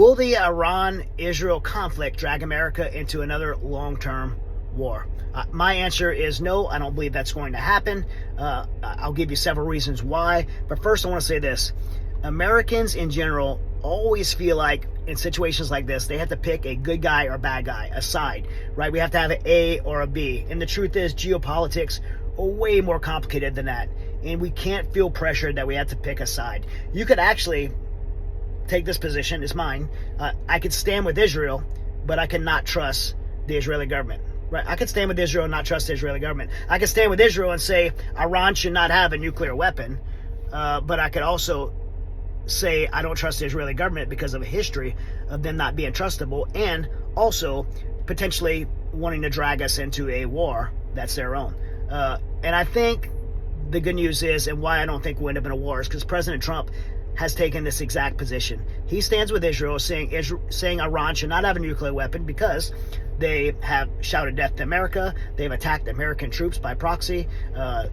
Will the Iran-Israel conflict drag America into another long-term war? My answer is no. I don't believe that's going to happen. I'll give you several reasons why. But first, I want to say this. Americans in general always feel like in situations like this, they have to pick a good guy or bad guy, a side, right? We have to have an A or a B. And the truth is, geopolitics are way more complicated than that. And we can't feel pressured that we have to pick a side. You could actually take this position, it's mine. I could stand with Israel, but I cannot trust the Israeli government. Right? I could stand with Israel and not trust the Israeli government. I could stand with Israel and say Iran should not have a nuclear weapon, but I could also say I don't trust the Israeli government because of a history of them not being trustable and also potentially wanting to drag us into a war that's their own. And I think the good news is, and why I don't think we'll end up in a war, is because President Trump has taken this exact position. He stands with Israel, saying Iran should not have a nuclear weapon because they have shouted death to America. They've attacked American troops by proxy.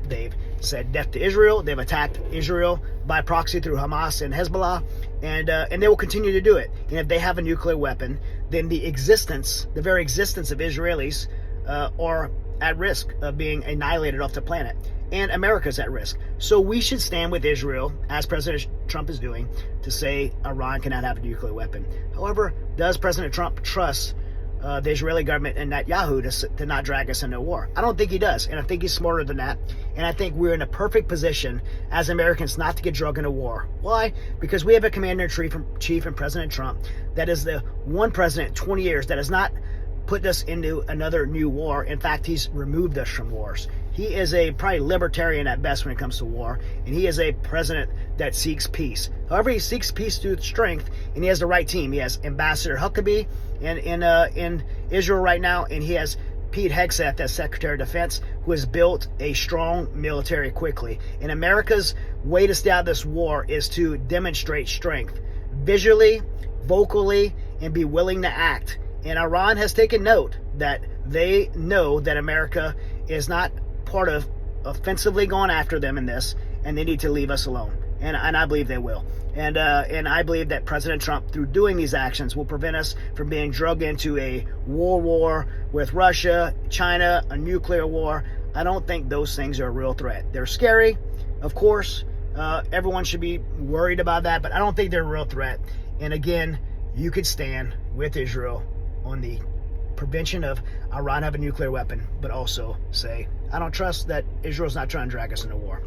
They've said death to Israel. They've attacked Israel by proxy through Hamas and Hezbollah, and they will continue to do it. And if they have a nuclear weapon, then the very existence of Israelis are at risk of being annihilated off the planet. And America's at risk. So we should stand with Israel, as President Trump is doing, to say Iran cannot have a nuclear weapon. However, does President Trump trust the Israeli government and Netanyahu to not drag us into war? I don't think he does, and I think he's smarter than that. And I think we're in a perfect position as Americans not to get dragged into war. Why? Because we have a commander-in-chief in President Trump that is the one president in 20 years that has not put us into another new war. In fact, he's removed us from wars. He is probably libertarian at best when it comes to war, and he is a president that seeks peace. However, he seeks peace through strength, and he has the right team. He has Ambassador Huckabee in Israel right now, and he has Pete Hegseth as Secretary of Defense, who has built a strong military quickly. And America's way to stay out of this war is to demonstrate strength, visually, vocally, and be willing to act. And Iran has taken note that they know that America is not part of offensively going after them in this, and they need to leave us alone. And I believe they will. And I believe that President Trump, through doing these actions, will prevent us from being dragged into a war with Russia, China, a nuclear war. I don't think those things are a real threat. They're scary, of course. Everyone should be worried about that, but I don't think they're a real threat. And again, you could stand with Israel on the prevention of Iran having a nuclear weapon, but also say, I don't trust that Israel's not trying to drag us into war.